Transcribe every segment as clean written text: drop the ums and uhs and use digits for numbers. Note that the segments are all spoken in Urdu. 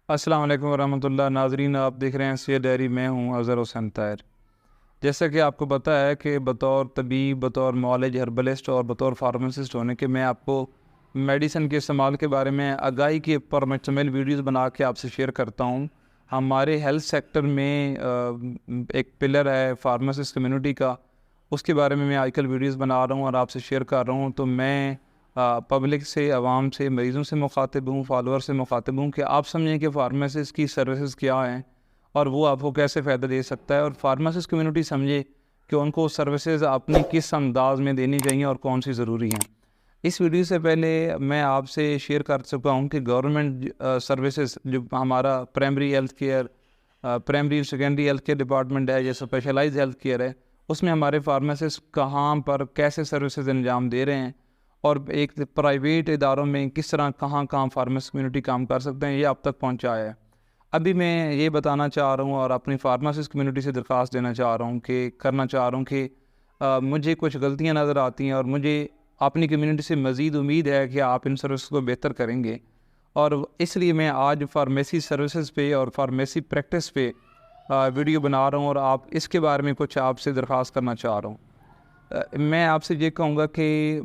السلام علیکم ورحمۃ اللہ ناظرین، آپ دیکھ رہے ہیں سید ڈائری۔ میں ہوں اظہر حسین طاہر۔ جیسا کہ آپ کو پتہ ہے کہ بطور طبیب، بطور معالج ہربلسٹ اور بطور فارماسسٹ ہونے کے میں آپ کو میڈیسن کے استعمال کے بارے میں آگاہی کے پر مشتمل ویڈیوز بنا کے آپ سے شیئر کرتا ہوں۔ ہمارے ہیلتھ سیکٹر میں ایک پلر ہے فارماسسٹ کمیونٹی کا، اس کے بارے میں آج کل ویڈیوز بنا رہا ہوں اور آپ سے شیئر کر رہا ہوں۔ تو میں پبلک سے، عوام سے، مریضوں سے مخاطب ہوں، فالوور سے مخاطب ہوں کہ آپ سمجھیں کہ فارماسسٹ کی سروسز کیا ہیں اور وہ آپ کو کیسے فائدہ دے سکتا ہے، اور فارماسسٹ کمیونٹی سمجھے کہ ان کو سروسز اپنی کس انداز میں دینی چاہیے اور کون سی ضروری ہیں۔ اس ویڈیو سے پہلے میں آپ سے شیئر کر چکا ہوں کہ گورنمنٹ سروسز جو ہمارا primary health care, primary secondary health care department ہے، یا اسپیشلائز ہیلتھ کیئر ہے، اس میں ہمارے فارماسسٹ کہاں پر کیسے سروسز انجام دے رہے ہیں، اور ایک پرائیویٹ اداروں میں کس طرح کہاں فارماسسٹ کمیونٹی کام کر سکتے ہیں، یہ اب تک پہنچایا ہے۔ ابھی میں یہ بتانا چاہ رہا ہوں اور اپنی فارماسسٹ کمیونٹی سے درخواست دینا چاہ رہا ہوں کہ مجھے کچھ غلطیاں نظر آتی ہیں، اور مجھے اپنی کمیونٹی سے مزید امید ہے کہ آپ ان سروسز کو بہتر کریں گے، اور اس لیے میں آج فارمیسی سروسز پہ اور فارمیسی پریکٹس پہ ویڈیو بنا رہا ہوں، اور آپ اس کے بارے میں کچھ آپ سے درخواست کرنا چاہ رہا ہوں۔ میں آپ سے یہ کہوں گا کہ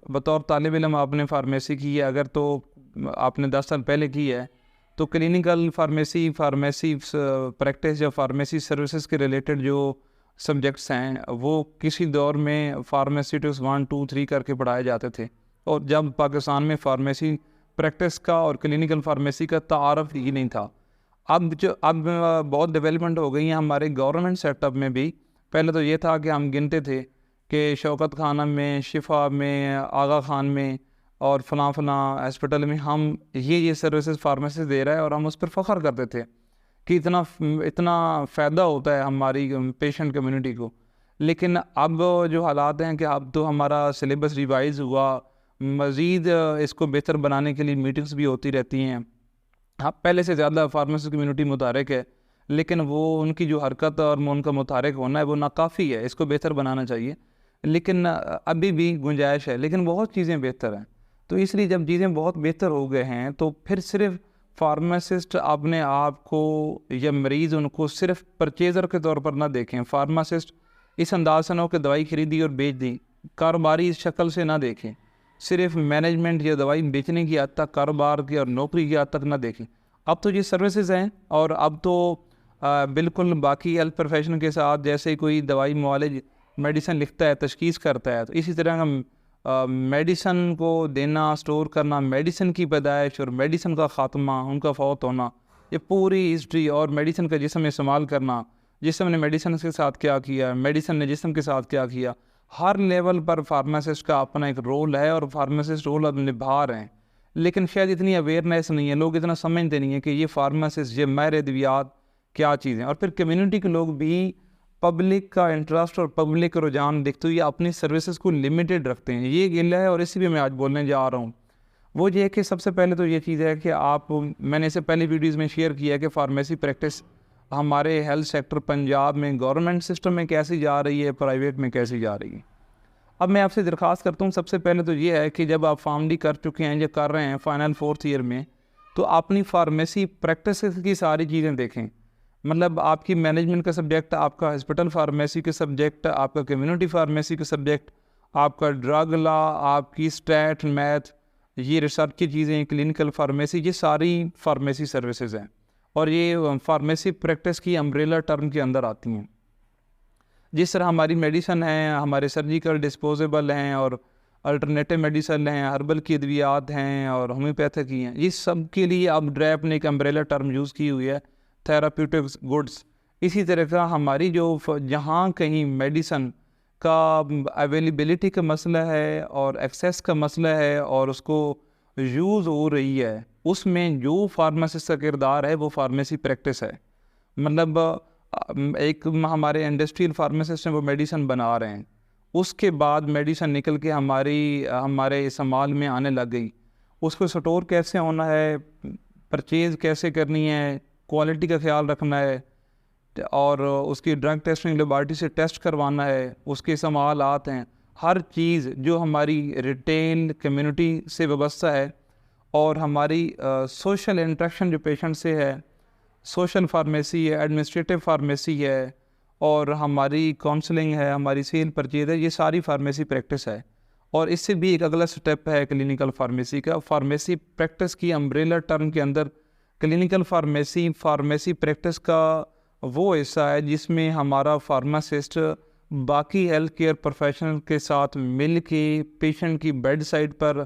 بطور طالب علم آپ نے فارمیسی کی ہے، اگر تو آپ نے 10 سال پہلے کی ہے، تو کلینیکل فارمیسی پریکٹس یا فارمیسی سروسز کے ریلیٹڈ جو سبجیکٹس ہیں وہ کسی دور میں فارمیسیٹکس 1 2 3 کر کے پڑھائے جاتے تھے، اور جب پاکستان میں فارمیسی پریکٹس کا اور کلینیکل فارمیسی کا تعارف ہی نہیں تھا۔ اب بہت ڈیولپمنٹ ہو گئی ہیں ہمارے گورنمنٹ سیٹ اپ میں بھی۔ پہلے تو یہ تھا کہ ہم گنتے تھے کہ شوکت خانہ میں، شفا میں، آغا خان میں اور فلاں ہاسپٹل میں ہم یہ سروسز فارمیسی دے رہا ہے، اور ہم اس پر فخر کرتے تھے کہ اتنا فائدہ ہوتا ہے ہماری پیشنٹ کمیونٹی کو۔ لیکن اب جو حالات ہیں کہ اب تو ہمارا سلیبس ریوائز ہوا، مزید اس کو بہتر بنانے کے لیے میٹنگز بھی ہوتی رہتی ہیں۔ پہلے سے زیادہ فارمیسی کمیونٹی متحرک ہے، لیکن وہ ان کی جو حرکت اور ان کا متحرک ہونا ہے وہ ناکافی ہے، اس کو بہتر بنانا چاہیے، لیکن ابھی بھی گنجائش ہے، لیکن بہت چیزیں بہتر ہیں۔ تو اس لیے جب چیزیں بہت بہتر ہو گئے ہیں تو پھر صرف فارماسسٹ اپنے آپ کو یا مریض ان کو صرف پرچیزر کے طور پر نہ دیکھیں۔ فارماسسٹ اس انداز سے نہ ہو کہ دوائی خریدی اور بیچ دی، کاروباری اس شکل سے نہ دیکھیں، صرف مینجمنٹ یا دوائی بیچنے کی حد تک، کاروبار کی اور نوکری کی حد تک نہ دیکھیں۔ اب تو یہ سروسز ہیں، اور اب تو بالکل باقی ہیلتھ پروفیشن کے ساتھ جیسے کوئی دوائی معالج میڈیسن لکھتا ہے، تشخیص کرتا ہے، تو اسی طرح ہم میڈیسن کو دینا، سٹور کرنا، میڈیسن کی پیدائش اور میڈیسن کا خاتمہ، ان کا فوت ہونا، یہ پوری ہسٹری، اور میڈیسن کا جسم استعمال کرنا، جسم نے میڈیسن کے ساتھ کیا کیا، میڈیسن نے جسم کے ساتھ کیا کیا، ہر لیول پر فارماسسٹ کا اپنا ایک رول ہے، اور فارماسسٹ رول اب نبھا رہے ہیں۔ لیکن شاید اتنی اویئرنیس نہیں ہے، لوگ اتنا سمجھتے نہیں ہیں کہ یہ فارماسسٹ، یہ ماہر ادویات کیا چیزیں، اور پھر کمیونٹی کے لوگ بھی پبلک کا انٹرسٹ اور پبلک کا رجحان دیکھتے ہوئے اپنی سروسز کو لمیٹڈ رکھتے ہیں۔ یہ گلہ ہے، اور اسی بھی میں آج بولنے جا رہا ہوں۔ وہ یہ ہے کہ سب سے پہلے تو یہ چیز ہے کہ میں نے اسے پہلی ویڈیوز میں شیئر کیا ہے کہ فارمیسی پریکٹس ہمارے ہیلتھ سیکٹر پنجاب میں گورنمنٹ سسٹم میں کیسی جا رہی ہے، پرائیویٹ میں کیسی جا رہی ہے۔ اب میں آپ سے درخواست کرتا ہوں، سب سے پہلے تو یہ ہے کہ جب آپ فارم کر چکے ہیں یا کر رہے ہیں فائنل 4th ایئر میں، تو اپنی فارمیسی پریکٹسز کی ساری چیزیں دیکھیں۔ مطلب آپ کی مینجمنٹ کا سبجیکٹ، آپ کا ہاسپٹل فارمیسی کے سبجیکٹ، آپ کا کمیونٹی فارمیسی کا سبجیکٹ، آپ کا ڈرگ لا، آپ کی اسٹیٹ، میتھ، یہ ریسرچ کی چیزیں، کلینکل فارمیسی، یہ ساری فارمیسی سروسز ہیں، اور یہ فارمیسی پریکٹس کی امبریلا ٹرم کے اندر آتی ہیں۔ جس طرح ہماری میڈیسن ہیں، ہمارے سرجیکل ڈسپوزیبل ہیں، اور الٹرنیٹیو میڈیسن ہیں، ہربل کی ادویات ہیں، اور ہومیوپیتھک کی ہیں، یہ سب کے لیے اب ڈریپ نے ایک امبریلا ٹرم یوز کی ہوئی ہے، تھیراپیوٹکس گڈس۔ اسی طرح کا ہماری جو جہاں کہیں میڈیسن کا اویلیبلٹی کا مسئلہ ہے اور ایکسیس کا مسئلہ ہے اور اس کو یوز ہو رہی ہے، اس میں جو فارماسسٹ کا کردار ہے وہ فارمیسی پریکٹس ہے۔ مطلب ایک ہمارے انڈسٹریل فارماسسٹ ہیں، وہ میڈیسن بنا رہے ہیں، اس کے بعد میڈیسن نکل کے ہمارے استعمال میں آنے لگ گئی، اس کو سٹور کیسے ہونا ہے، پرچیز کیسے کرنی ہے، کوالٹی کا خیال رکھنا ہے، اور اس کی ڈرگ ٹیسٹنگ لیبارٹری سے ٹیسٹ کروانا ہے، اس کے استعمالات ہیں، ہر چیز جو ہماری ریٹیل کمیونٹی سے وابستہ ہے اور ہماری سوشل انٹریکشن جو پیشنٹ سے ہے، سوشل فارمیسی ہے، ایڈمنسٹریٹو فارمیسی ہے، اور ہماری کاؤنسلنگ ہے، ہماری سیل پرچیز ہے، یہ ساری فارمیسی پریکٹس ہے. اور اس سے بھی ایک اگلا سٹیپ ہے کلینکل فارمیسی کا. فارمیسی پریکٹس کی امبریلا ٹرم کے اندر کلینکل فارمیسی پریکٹس کا وہ حصہ ہے جس میں ہمارا فارماسسٹ باقی ہیلتھ کیئر پروفیشنل کے ساتھ مل کے پیشنٹ کی بیڈ سائڈ پر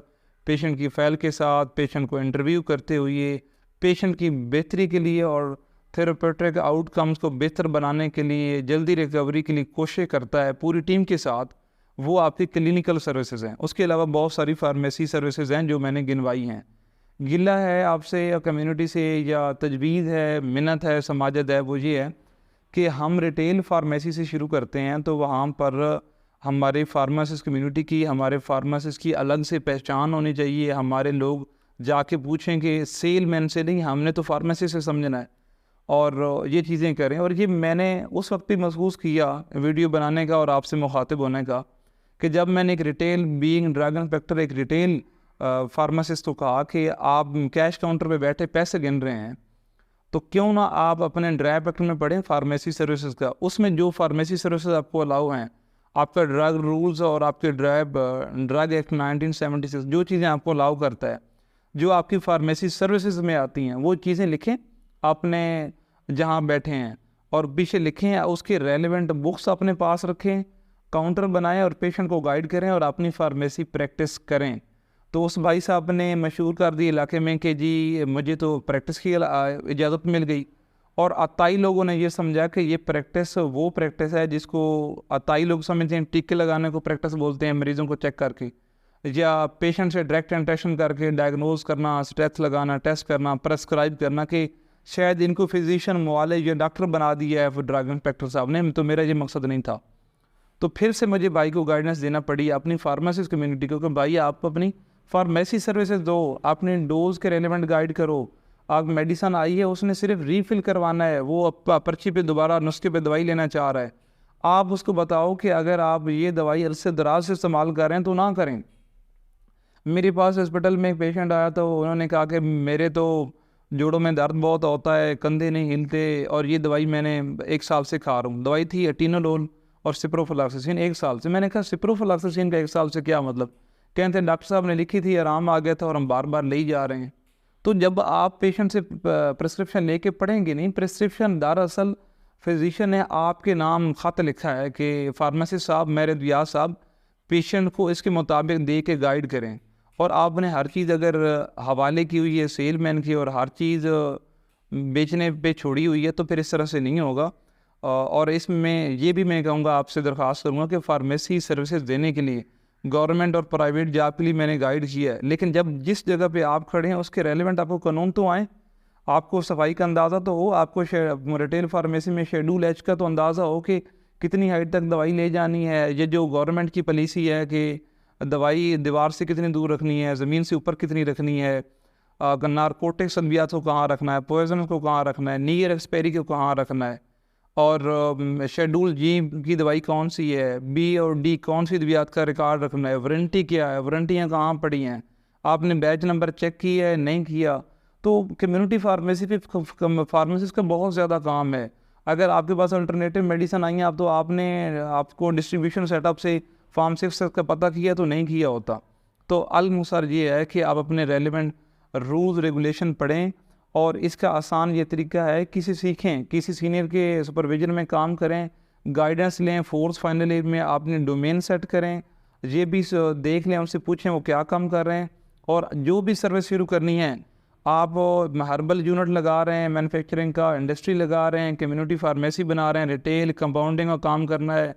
پیشنٹ کی فائل کے ساتھ پیشنٹ کو انٹرویو کرتے ہوئے پیشنٹ کی بہتری کے لیے اور تھیراپیوٹک آؤٹ کمز کو بہتر بنانے کے لیے جلدی ریکوری کے لیے کوشش کرتا ہے پوری ٹیم کے ساتھ. وہ آپ کی کلینکل سروسز ہیں. اس کے علاوہ بہت ساری فارمیسی سروسز ہیں جو میں نے گنوائی ہیں. گلہ ہے آپ سے یا کمیونٹی سے یا تجویز ہے، منت ہے، سماجت ہے، وہ یہ ہے کہ ہم ریٹیل فارمیسی سے شروع کرتے ہیں تو وہاں پر ہمارے فارماسسٹ کمیونٹی کی، ہمارے فارماسسٹ کی الگ سے پہچان ہونی چاہیے. ہمارے لوگ جا کے پوچھیں کہ سیل مین سے نہیں، ہم نے تو فارمیسی سے سمجھنا ہے، اور یہ چیزیں کریں. اور یہ میں نے اس وقت بھی محسوس کیا ویڈیو بنانے کا اور آپ سے مخاطب ہونے کا کہ جب میں نے ایک ریٹیل بینگ ڈرگ انسپیکٹر ایک ریٹیل فارماسسٹ کو کہا کہ آپ کیش کاؤنٹر پہ بیٹھے پیسے گن رہے ہیں تو کیوں نہ آپ اپنے ڈرائیو ایکٹ میں پڑھیں فارمیسی سروسز کا. اس میں جو فارمیسی سروسز آپ کو الاؤ ہیں، آپ کا ڈرگ رولز اور آپ کے ڈرگ ایکٹ 1976 جو چیزیں آپ کو الاؤ کرتا ہے، جو آپ کی فارمیسی سروسز میں آتی ہیں، وہ چیزیں لکھیں اپنے جہاں بیٹھے ہیں اور پیچھے لکھیں. اس کے ریلیونٹ بکس اپنے پاس رکھیں، کاؤنٹر بنائیں اور پیشنٹ کو گائیڈ کریں اور اپنی فارمیسی پریکٹس کریں. تو اس بھائی صاحب نے مشہور کر دی علاقے میں کہ جی مجھے تو پریکٹس کی اجازت مل گئی. اور عطائی لوگوں نے یہ سمجھا کہ یہ پریکٹس وہ پریکٹس ہے جس کو عطائی لوگ سمجھتے ہیں ٹیکے لگانے کو پریکٹس بولتے ہیں، مریضوں کو چیک کر کے یا پیشنٹ سے ڈائریکٹ انٹریکشن کر کے ڈائگنوز کرنا، اسٹیپس لگانا، ٹیسٹ کرنا، پرسکرائب کرنا، کہ شاید ان کو فزیشین معالج یا ڈاکٹر بنا دیا ہے ڈرگ انسپیکٹر صاحب نے. تو میرا یہ مقصد نہیں تھا. تو پھر سے مجھے بھائی کو گائیڈنس دینا پڑی اپنی فارماسسٹ کمیونٹی کو کہ بھائی آپ اپنی فارمیسی سروسز دو، اپنے ڈوز کے ریلیونٹ گائیڈ کرو. آپ میڈیسن آئی ہے اس نے صرف ریفل کروانا ہے، وہ پرچی پہ دوبارہ نسخے پہ دوائی لینا چاہ رہا ہے. آپ اس کو بتاؤ کہ اگر آپ یہ دوائی عرصے دراز سے استعمال کر رہے ہیں تو نہ کریں. میرے پاس ہسپتال میں ایک پیشنٹ آیا تو انہوں نے کہا کہ میرے تو جوڑوں میں درد بہت ہوتا ہے، کندھے نہیں ہلتے، اور یہ دوائی میں نے 1 سال سے کھا رہا ہوں. دوائی تھی اٹینولول اور سپروفلاکسسین 1 سال سے. میں نے کہا سپروفلاکسسین کا 1 سال سے کیا مطلب؟ کہتے ہیں ڈاکٹر صاحب نے لکھی تھی، آرام آ گیا تھا اور ہم بار بار لے ہی جا رہے ہیں. تو جب آپ پیشنٹ سے پرسکرپشن لے کے پڑھیں گے نہیں، پرسکرپشن دراصل فزیشین نے آپ کے نام خط لکھا ہے کہ فارماسسٹ صاحب میرے ریاض صاحب پیشنٹ کو اس کے مطابق دے کے گائیڈ کریں. اور آپ نے ہر چیز اگر حوالے کی ہوئی ہے سیل مین کی اور ہر چیز بیچنے پہ چھوڑی ہوئی ہے تو پھر اس طرح سے نہیں ہوگا. اور اس میں یہ بھی میں کہوں گا، آپ سے درخواست کروں گا کہ فارمیسی سروسز دینے کے لیے گورنمنٹ اور پرائیویٹ جاب کے لیے میں نے گائیڈ کیا ہے، لیکن جب جس جگہ پہ آپ کھڑے ہیں اس کے ریلیونٹ آپ کو قانون تو آئیں، آپ کو صفائی کا اندازہ تو ہو، آپ کو ریٹیل فارمیسی میں شیڈول ایچ کا تو اندازہ ہو کہ کتنی ہائٹ تک دوائی لے جانی ہے. یہ جو گورنمنٹ کی پالیسی ہے کہ دوائی دیوار سے کتنی دور رکھنی ہے، زمین سے اوپر کتنی رکھنی ہے، نارکوٹکس ادویات کو کہاں رکھنا ہے، پوائزن کو کہاں رکھنا ہے، نیئر ایکسپائری کو کہاں رکھنا ہے، اور شیڈول جی کی دوائی کون سی ہے، بی اور ڈی کون سی ادویات کا ریکارڈ رکھنا ہے، وارنٹی کیا ہے، وارنٹیاں کہاں پڑی ہیں، آپ نے بیچ نمبر چیک کیا ہے نہیں کیا. تو کمیونٹی فارمیسی پہ فارمیسسٹ کا بہت زیادہ کام ہے. اگر آپ کے پاس الٹرنیٹیو میڈیسن آئی ہیں تو آپ کو ڈسٹریبیوشن سیٹ اپ سے فارماسسٹ کا پتہ کیا تو نہیں کیا ہوتا. تو المثر یہ ہے کہ آپ اپنے ریلیونٹ رولز ریگولیشن پڑھیں، اور اس کا آسان یہ طریقہ ہے سیکھیں، کسی سینئر کے سپرویژن میں کام کریں، گائیڈنس لیں. فورس فائنل ایئر میں آپ نے ڈومین سیٹ کریں، یہ بھی دیکھ لیں، ان سے پوچھیں وہ کیا کام کر رہے ہیں. اور جو بھی سروس شروع کرنی ہے، آپ ہربل یونٹ لگا رہے ہیں، مینوفیکچرنگ کا انڈسٹری لگا رہے ہیں، کمیونٹی فارمیسی بنا رہے ہیں، ریٹیل کمپاؤنڈنگ کا کام کرنا ہے،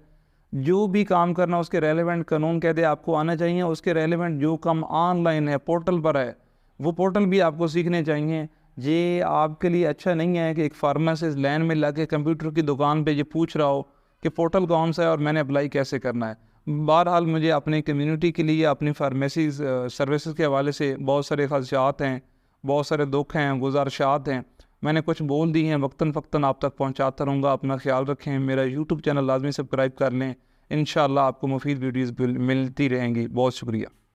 جو بھی کام کرنا اس کے ریلیونٹ قانون کہتے آپ کو آنا چاہیے. اس کے ریلیونٹ جو کام آن لائن ہے، پورٹل پر ہے، وہ پورٹل بھی آپ کو سیکھنے چاہیے. یہ آپ کے لیے اچھا نہیں ہے کہ ایک فارماسسٹ لائن میں لگے کمپیوٹر کی دکان پہ یہ پوچھ رہا ہو کہ پورٹل کون سا ہے اور میں نے اپلائی کیسے کرنا ہے. بہرحال مجھے اپنی کمیونٹی کے لیے اپنی فارمیسی سروسز کے حوالے سے بہت سارے خدشات ہیں، بہت سارے دکھ ہیں، گزارشات ہیں. میں نے کچھ بول دی ہیں، وقتاً فوقتاً آپ تک پہنچاتا رہوں گا. اپنا خیال رکھیں، میرا یوٹیوب چینل لازمی سبسکرائب کر لیں. انشاءاللہ آپ کو مفید ویڈیوز ملتی رہیں گی. بہت شکریہ.